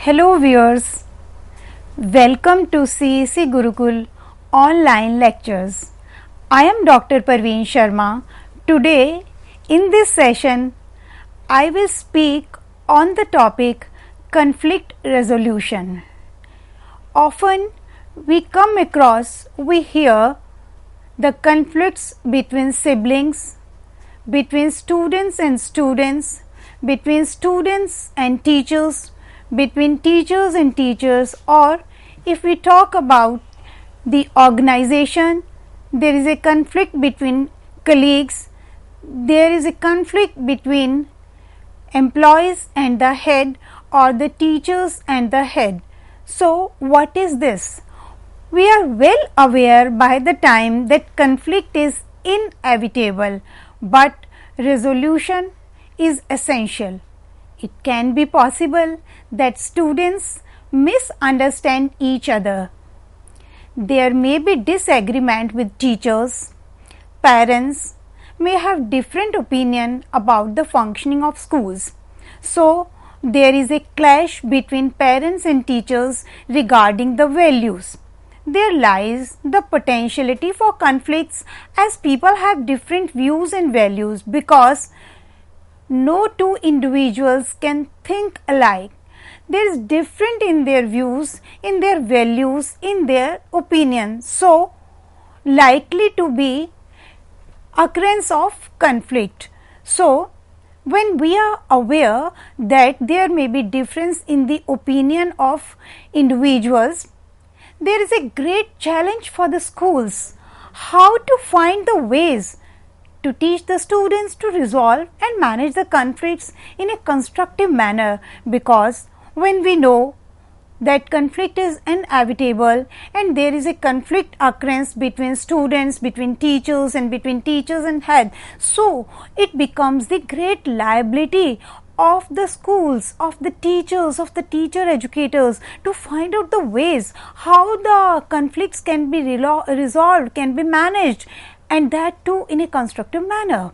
Hello viewers, welcome to CEC Gurukul online lectures. I am Dr. Parveen Sharma. Today in this session I will speak on the topic conflict resolution. Often we hear the conflicts between siblings, between students and students, between students and teachers, between teachers and teachers, or if we talk about the organization, there is a conflict between colleagues, there is a conflict between employees and the head, or the teachers and the head. So what is this? We are well aware by the time that conflict is inevitable, but resolution is essential. It can be possible that students misunderstand each other. There may be disagreement with teachers. Parents may have different opinion about the functioning of schools. So, there is a clash between parents and teachers regarding the values. There lies the potentiality for conflicts as people have different views and values, because no two individuals can think alike. There is different in their views, in their values, in their opinions. So, likely to be occurrence of conflict. So, when we are aware that there may be difference in the opinion of individuals, there is a great challenge for the schools. How to find the ways to teach the students to resolve and manage the conflicts in a constructive manner, because when we know that conflict is inevitable and there is a conflict occurrence between students, between teachers and head, so it becomes the great liability of the schools, of the teachers, of the teacher educators to find out the ways how the conflicts can be resolved, can be managed, and that too in a constructive manner.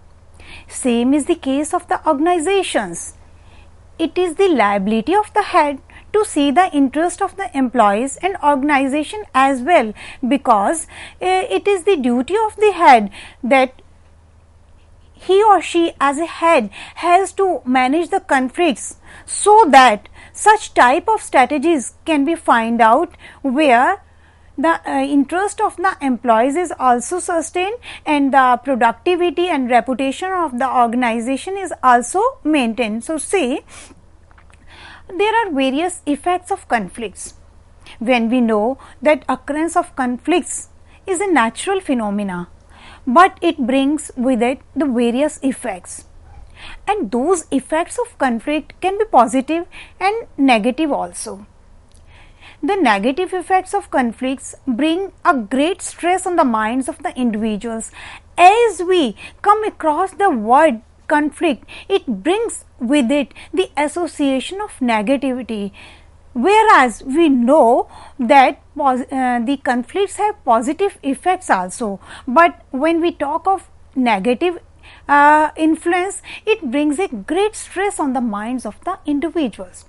Same is the case of the organizations. It is the liability of the head to see the interest of the employees and organization as well, because it is the duty of the head that he or she as a head has to manage the conflicts so that such type of strategies can be find out where the interest of the employees is also sustained and the productivity and reputation of the organization is also maintained. So, see, there are various effects of conflicts. When we know that occurrence of conflicts is a natural phenomena, but it brings with it the various effects, and those effects of conflict can be positive and negative also. The negative effects of conflicts bring a great stress on the minds of the individuals. As we come across the word conflict, it brings with it the association of negativity, whereas we know that the conflicts have positive effects also. But when we talk of negative influence, it brings a great stress on the minds of the individuals.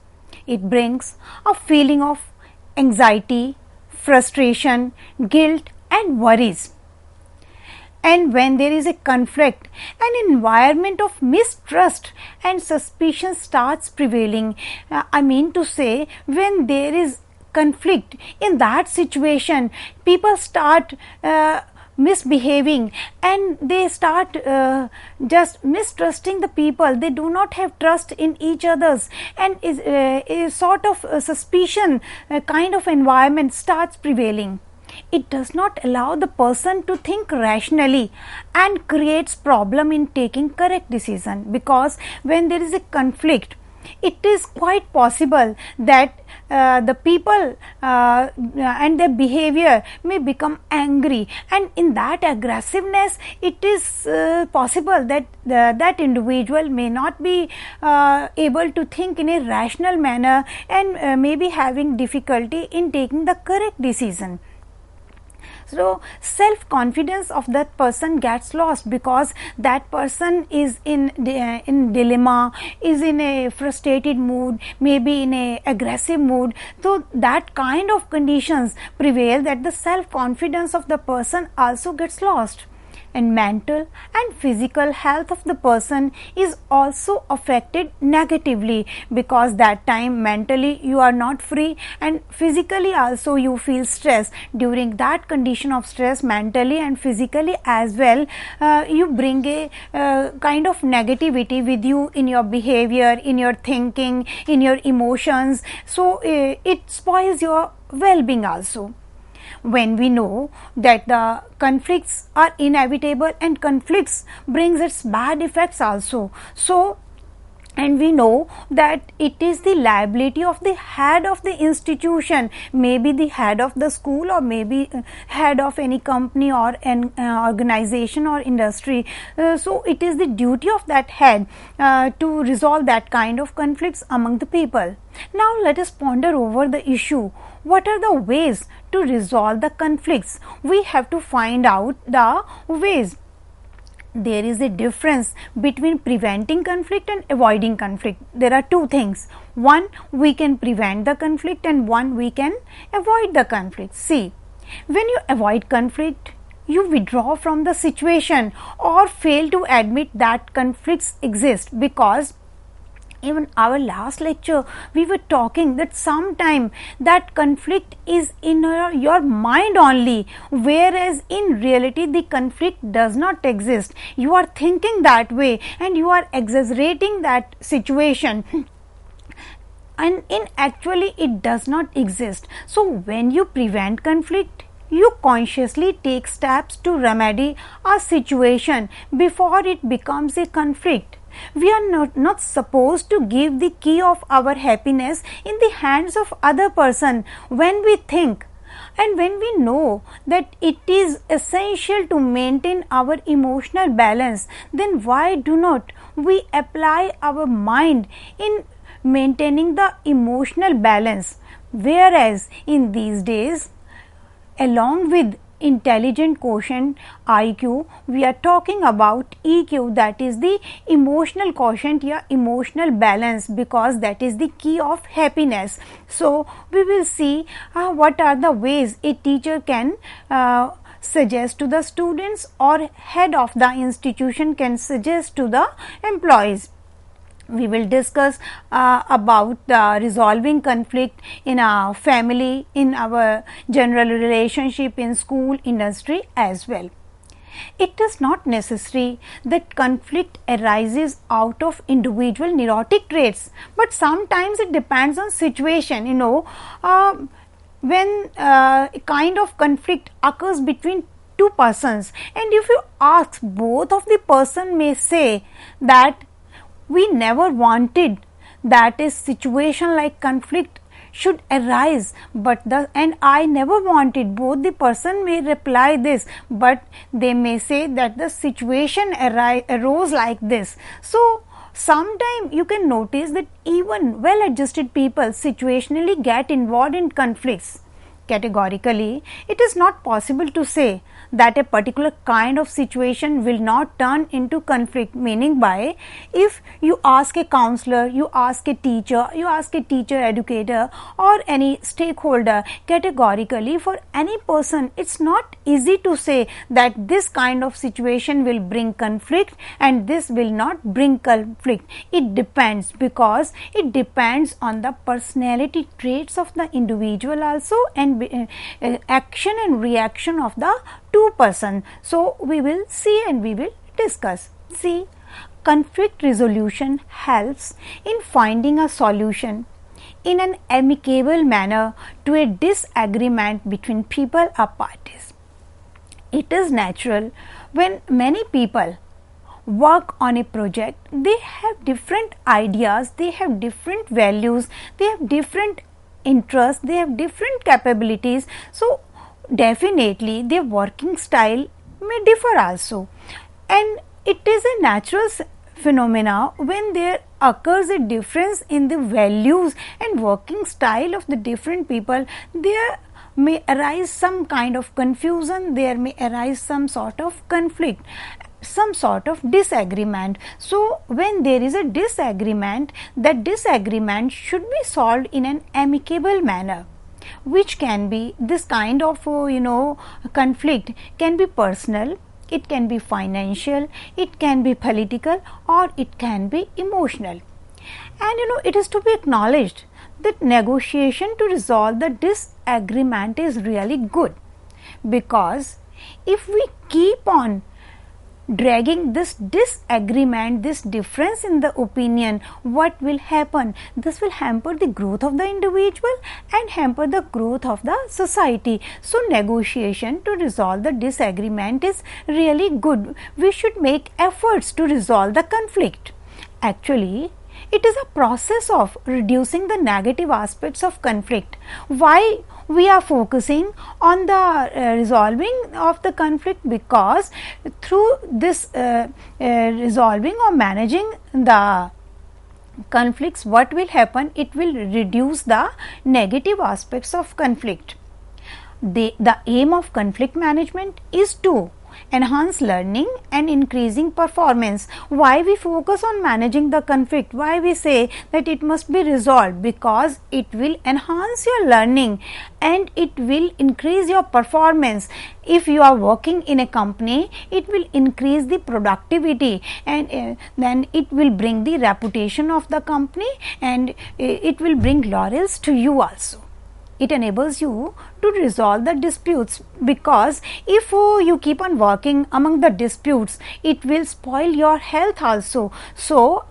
It brings a feeling of anxiety, frustration, guilt and worries. And when there is a conflict, an environment of mistrust and suspicion starts prevailing. I mean to say, when there is conflict, in that situation, people start misbehaving and they start just mistrusting the people. They do not have trust in each others, and a sort of suspicion kind of environment starts prevailing. It does not allow the person to think rationally and creates problem in taking correct decision, because when there is a conflict, it is quite possible that the people and their behavior may become angry, and in that aggressiveness it is possible that that individual may not be able to think in a rational manner and may be having difficulty in taking the correct decision. So self confidence of that person gets lost because that person is in dilemma, is in a frustrated mood, maybe in a aggressive mood. So that kind of conditions prevail that the self confidence of the person also gets lost. And mental and physical health of the person is also affected negatively, because that time mentally you are not free and physically also you feel stress. During that condition of stress, mentally and physically as well, you bring a kind of negativity with you in your behavior, in your thinking, in your emotions. So it spoils your well-being also. When we know that the conflicts are inevitable and conflicts brings its bad effects also. So and we know that it is the liability of the head of the institution, maybe the head of the school or maybe head of any company or an organization or industry. So it is the duty of that head to resolve that kind of conflicts among the people. Now let us ponder over the issue. What are the ways to resolve the conflicts? We have to find out the ways. There is a difference between preventing conflict and avoiding conflict. There are two things. One, we can prevent the conflict, and one, we can avoid the conflict. See, when you avoid conflict, you withdraw from the situation or fail to admit that conflicts exist, because even our last lecture we were talking that sometime that conflict is in your mind only, whereas in reality the conflict does not exist. You are thinking that way and you are exaggerating that situation, and in actually it does not exist. So when you prevent conflict, you consciously take steps to remedy a situation before it becomes a conflict. We are not supposed to give the key of our happiness in the hands of other person. When we think and when we know that it is essential to maintain our emotional balance, then why do not we apply our mind in maintaining the emotional balance? Whereas in these days, along with intelligent quotient IQ, we are talking about EQ, that is the emotional quotient or emotional balance, because that is the key of happiness. So we will see what are the ways a teacher can suggest to the students, or head of the institution can suggest to the employees. We will discuss about resolving conflict in our family, in our general relationship, in school, industry as well. It is not necessary that conflict arises out of individual neurotic traits, but sometimes it depends on situation. When a kind of conflict occurs between two persons, and if you ask, both of the person may say that we never wanted that a situation like conflict should arise, and I never wanted. Both the person may reply this, but they may say that the situation arose like this. So sometime you can notice that even well adjusted people situationally get involved in conflicts. Categorically, it is not possible to say that a particular kind of situation will not turn into conflict, meaning by, if you ask a counselor, you ask a teacher educator or any stakeholder, categorically for any person it's not easy to say that this kind of situation will bring conflict and this will not bring conflict. It depends, because it depends on the personality traits of the individual also, and action and reaction of the two person. So we will see and we will discuss. See, conflict resolution helps in finding a solution in an amicable manner to a disagreement between people or parties. It is natural when many people work on a project, they have different ideas, they have different values, they have different interests, they have different capabilities. So definitely their working style may differ also, and it is a natural phenomena when there occurs a difference in the values and working style of the different people. Their may arise some kind of confusion, there may arise some sort of conflict, some sort of disagreement. So, when there is a disagreement, that disagreement should be solved in an amicable manner, which can be this kind of conflict can be personal, it can be financial, it can be political, or it can be emotional. And it is to be acknowledged that negotiation to resolve the disagreement is really good, because if we keep on dragging this disagreement, this difference in the opinion, what will happen? This will hamper the growth of the individual and hamper the growth of the society. So, negotiation to resolve the disagreement is really good. We should make efforts to resolve the conflict. Actually, it is a process of reducing the negative aspects of conflict. Why we are focusing on the resolving of the conflict? Because through this resolving or managing the conflicts, what will happen? It will reduce the negative aspects of conflict. The aim of conflict management is to enhance learning and increasing performance. Why we focus on managing the conflict? Why we say that it must be resolved? Because it will enhance your learning and it will increase your performance. If you are working in a company, it will increase the productivity, and then it will bring the reputation of the company, and it will bring laurels to you also. It enables you to resolve the disputes, because if you keep on working among the disputes, it will spoil your health also. So,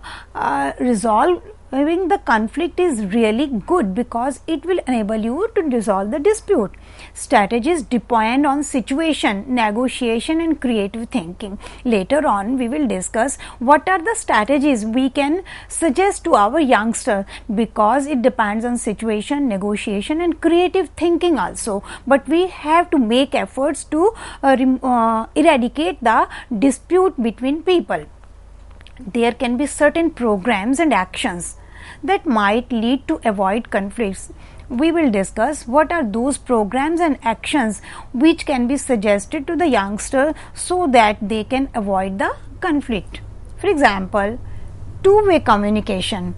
resolving the conflict is really good, because it will enable you to resolve the dispute. Strategies depend on situation, negotiation and creative thinking. Later on, we will discuss what are the strategies we can suggest to our youngster, because it depends on situation, negotiation and creative thinking also. But we have to make efforts to eradicate the dispute between people. There can be certain programs and actions that might lead to avoid conflicts. We will discuss what are those programs and actions which can be suggested to the youngster so that they can avoid the conflict. For example, two-way communication.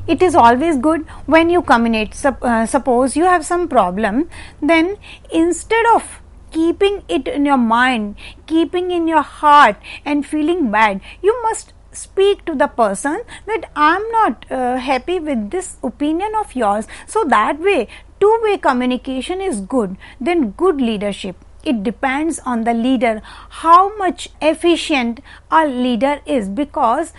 It is always good when you communicate. Suppose you have some problem, then instead of keeping it in your mind, keeping in your heart and feeling bad, you must speak to the person that I am not happy with this opinion of yours. So, that way two-way communication is good. Then good leadership. It depends on the leader, how much efficient a leader is, because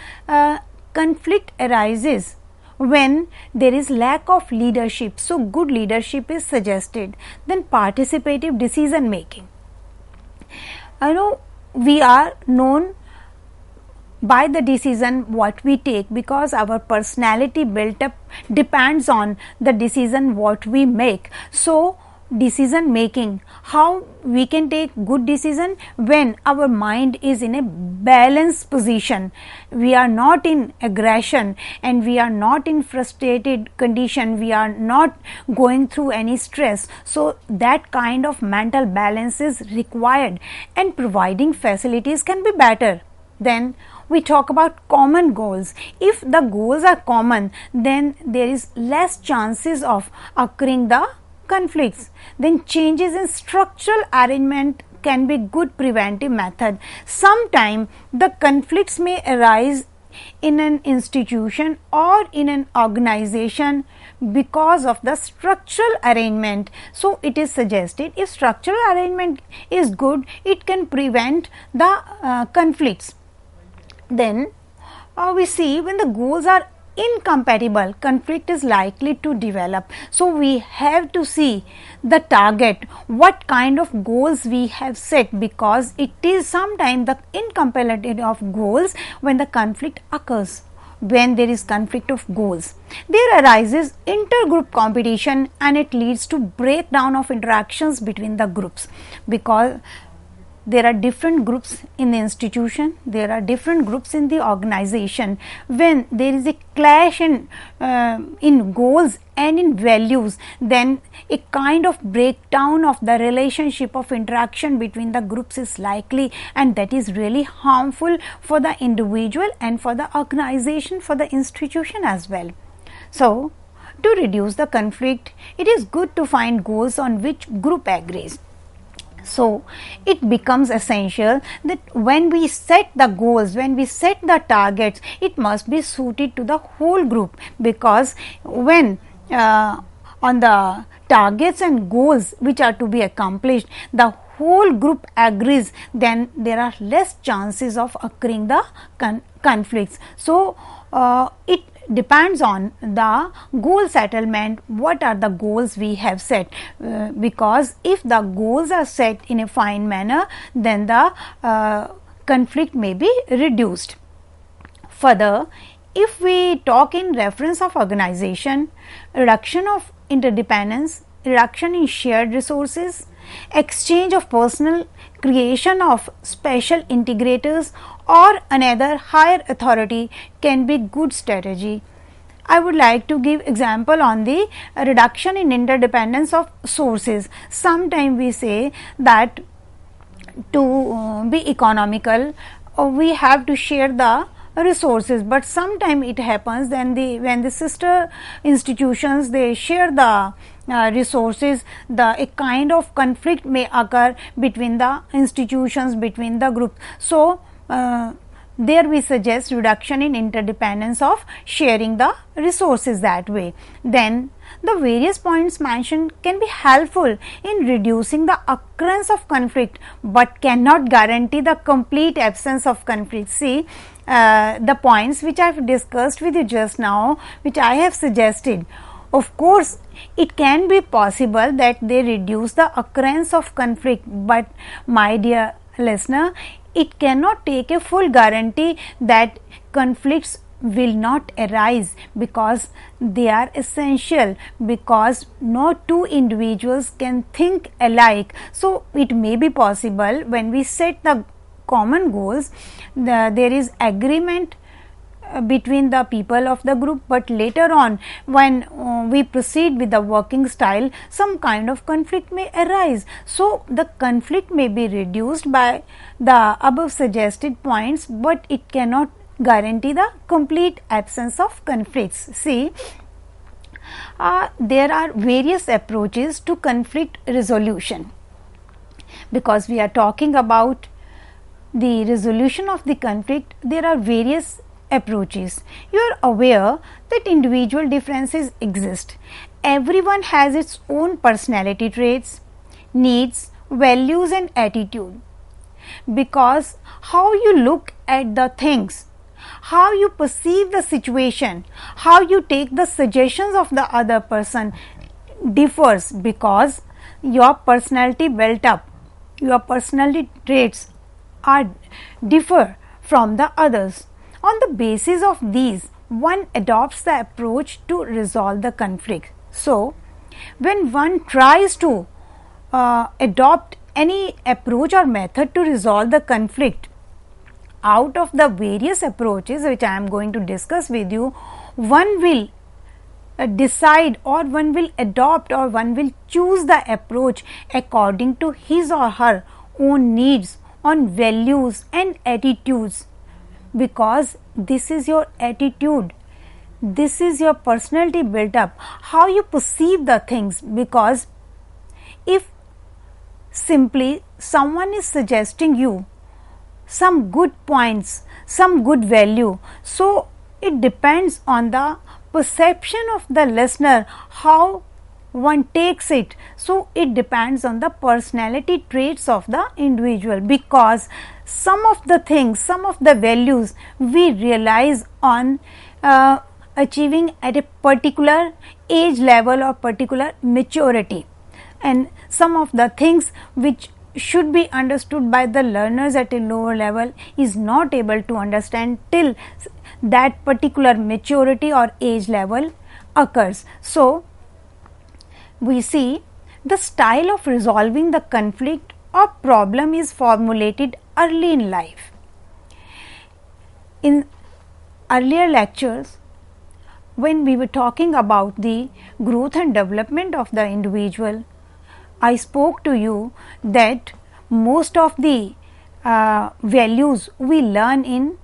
conflict arises when there is lack of leadership. So, good leadership is suggested. Then participative decision making. We are known by the decision what we take, because our personality built up depends on the decision what we make. So, decision making, how we can take good decision? When our mind is in a balanced position, we are not in aggression and we are not in frustrated condition, we are not going through any stress. So, that kind of mental balance is required, and providing facilities can be better. Then we talk about common goals. If the goals are common, then there is less chances of occurring the conflicts. Then changes in structural arrangement can be good preventive method. Sometimes the conflicts may arise in an institution or in an organization because of the structural arrangement. So, it is suggested if structural arrangement is good, it can prevent the conflicts. Then we see when the goals are incompatible, conflict is likely to develop. So, we have to see the target, what kind of goals we have set, because it is sometimes the incompatibility of goals when the conflict occurs. When there is conflict of goals, there arises intergroup competition and it leads to breakdown of interactions between the groups, because there are different groups in the institution, there are different groups in the organization. When there is a clash in goals and in values, then a kind of breakdown of the relationship of interaction between the groups is likely, and that is really harmful for the individual and for the organization, for the institution as well. So, to reduce the conflict, it is good to find goals on which group agrees. So, it becomes essential that when we set the goals, when we set the targets, it must be suited to the whole group, because when on the targets and goals which are to be accomplished, the whole group agrees, then there are less chances of occurring the conflicts. So, it depends on the goal settlement, what are the goals we have set, because if the goals are set in a fine manner, then the conflict may be reduced. Further, if we talk in reference of organization, reduction of interdependence, reduction in shared resources, exchange of personnel, creation of special integrators or another higher authority can be good strategy. I would like to give example on the reduction in interdependence of sources. Sometimes we say that to be economical, we have to share the resources, but sometimes it happens then when the sister institutions they share the resources, a kind of conflict may occur between the institutions, between the group. So, there we suggest reduction in interdependence of sharing the resources that way. Then the various points mentioned can be helpful in reducing the occurrence of conflict, but cannot guarantee the complete absence of conflict. See, the points which I have discussed with you just now, which I have suggested, of course, it can be possible that they reduce the occurrence of conflict, but my dear listener, it cannot take a full guarantee that conflicts will not arise, because they are essential, because no two individuals can think alike. So, it may be possible when we set the common goals, there is agreement between the people of the group, but later on when we proceed with the working style, some kind of conflict may arise. So, the conflict may be reduced by the above suggested points, but it cannot guarantee the complete absence of conflicts. See, there are various approaches to conflict resolution, because we are talking about the resolution of the conflict. There are various approaches. You are aware that individual differences exist. Everyone has its own personality traits, needs, values and attitude, because how you look at the things, how you perceive the situation, how you take the suggestions of the other person differs, because your personality built up, your personality traits are differ from the others. On the basis of these, one adopts the approach to resolve the conflict. So, when one tries to adopt any approach or method to resolve the conflict, out of the various approaches which I am going to discuss with you, one will decide or one will adopt or one will choose the approach according to his or her own needs, on values and attitudes, because this is your attitude, this is your personality built up, how you perceive the things. Because if simply someone is suggesting you some good points, some good value, so it depends on the perception of the listener, how one takes it. So, it depends on the personality traits of the individual, because some of the things, some of the values we realize on achieving at a particular age level or particular maturity, and some of the things which should be understood by the learners at a lower level is not able to understand till that particular maturity or age level occurs. So, we see the style of resolving the conflict or problem is formulated early in life. In earlier lectures, when we were talking about the growth and development of the individual, I spoke to you that most of the values we learn in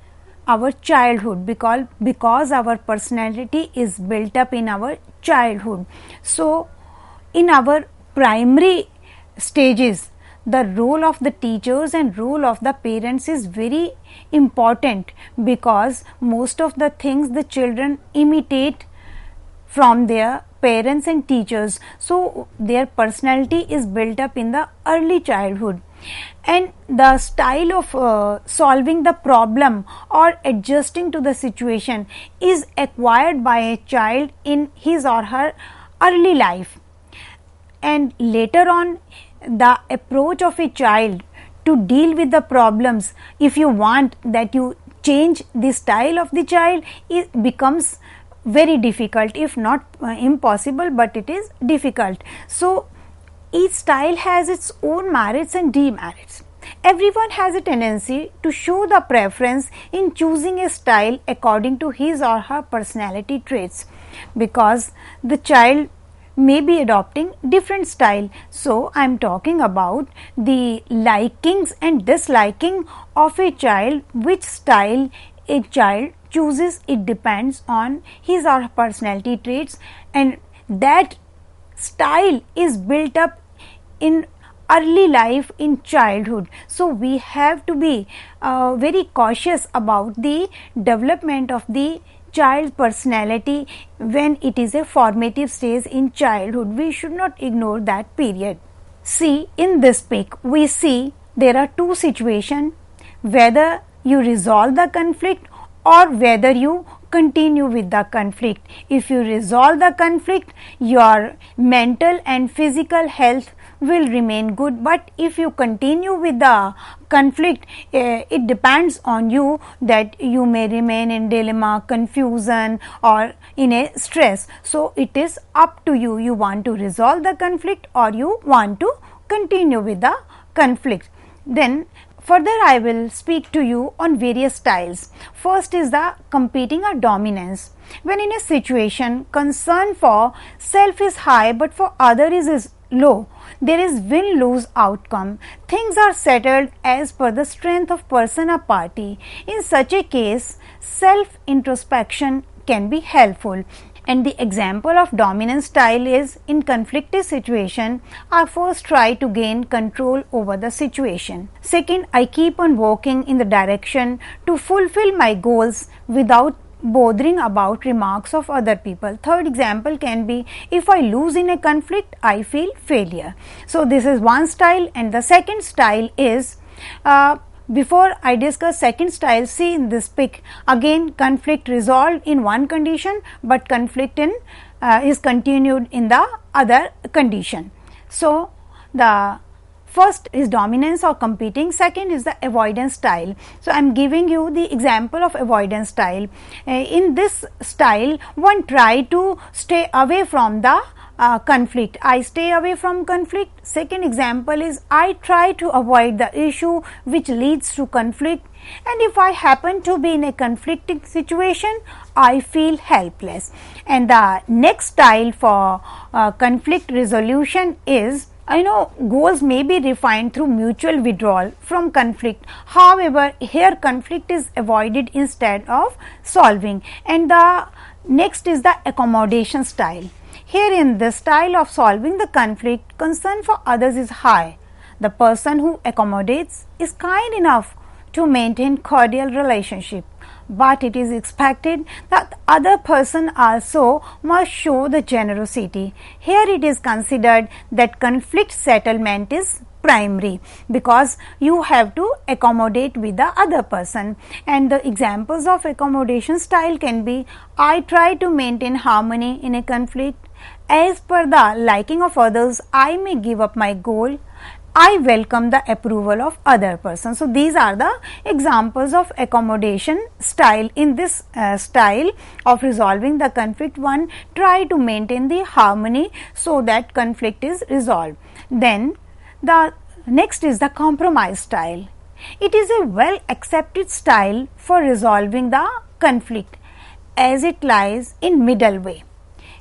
our childhood, because our personality is built up in our childhood. So, in our primary stages, the role of the teachers and role of the parents is very important, because most of the things the children imitate from their parents and teachers. So, their personality is built up in the early childhood, and the style of solving the problem or adjusting to the situation is acquired by a child in his or her early life, and later on the approach of a child to deal with the problems, if you want that you change the style of the child, it becomes very difficult, if not impossible, but it is difficult. So, each style has its own merits and demerits. Everyone has a tendency to show the preference in choosing a style according to his or her personality traits, because the child may be adopting different style. So, I am talking about the likings and disliking of a child. Which style a child chooses, it depends on his or her personality traits, and that style is built up in early life, in childhood. So, we have to be very cautious about the development of the child's personality when it is a formative stage in childhood. We should not ignore that period. See, in this pic, we see there are two situations: whether you resolve the conflict or whether you continue with the conflict. If you resolve the conflict, your mental and physical health will remain good, but if you continue with the conflict, it depends on you that you may remain in dilemma, confusion, or in a stress. So, it is up to you, you want to resolve the conflict or you want to continue with the conflict. Then further I will speak to you on various styles. First is the competing or dominance. When in a situation concern for self is high but for other is low, there is win-lose outcome. Things are settled as per the strength of person or party. In such a case, self-introspection can be helpful. And the example of dominant style is, in conflicted situation, I first try to gain control over the situation. Second, I keep on walking in the direction to fulfill my goals without bothering about remarks of other people. Third example can be, if I lose in a conflict, I feel failure. So, this is one style, and the second style is, before I discuss second style, see in this pic, again conflict resolved in one condition, but conflict is continued in the other condition. So, the first is dominance or competing, second is the avoidance style. So, I am giving you the example of avoidance style. In this style, one try to stay away from the conflict. I stay away from conflict. Second example is, I try to avoid the issue which leads to conflict, and if I happen to be in a conflicting situation, I feel helpless. And the next style for conflict resolution is, goals may be refined through mutual withdrawal from conflict. However, here conflict is avoided instead of solving. And the next is the accommodation style. Here in this style of solving the conflict, concern for others is high. The person who accommodates is kind enough to maintain cordial relationship, but it is expected that the other person also must show the generosity. Here it is considered that conflict settlement is primary, because you have to accommodate with the other person. And the examples of accommodation style can be, I try to maintain harmony in a conflict. As per the liking of others, I may give up my goal. I welcome the approval of other person. So, these are the examples of accommodation style. In this style of resolving the conflict, one try to maintain the harmony so that conflict is resolved. Then the next is the compromise style. It is a well accepted style for resolving the conflict. as it lies in middle way.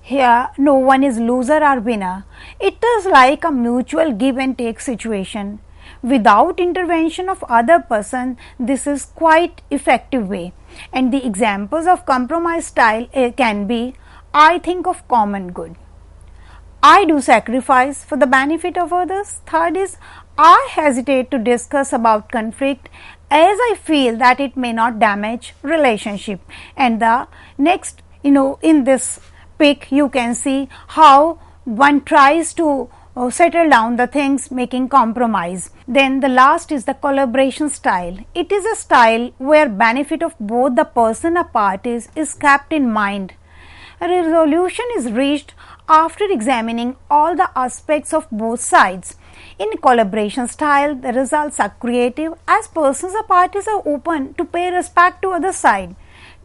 Here no one is loser or winner. It is like a mutual give and take situation. Without intervention of other person, this is quite effective way. And the examples of compromise style can be, I think of common good. I do sacrifice for the benefit of others. Third is, I hesitate to discuss about conflict as I feel that it may not damage relationship. And the next, in this pic you can see how one tries to settle down the things, making compromise. Then the last is the collaboration style. It is a style where benefit of both the person or parties is kept in mind. A resolution is reached after examining all the aspects of both sides. In collaboration style, the results are creative as persons or parties are open to pay respect to other side.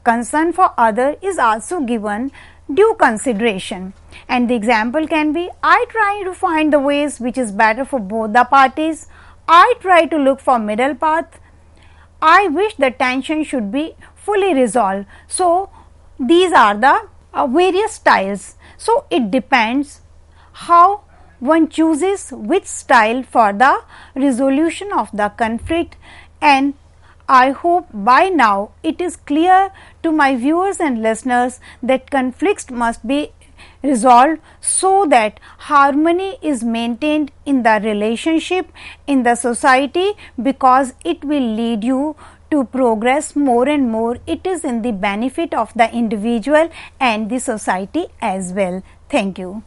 Concern for other is also given due consideration. And the example can be, I try to find the ways which is better for both the parties. I try to look for middle path. I wish the tension should be fully resolved. So, these are the various styles. So, it depends how one chooses which style for the resolution of the conflict, and I hope by now it is clear to my viewers and listeners that conflicts must be resolved so that harmony is maintained in the relationship, in the society, because it will lead you to progress more and more. It is in the benefit of the individual and the society as well. Thank you.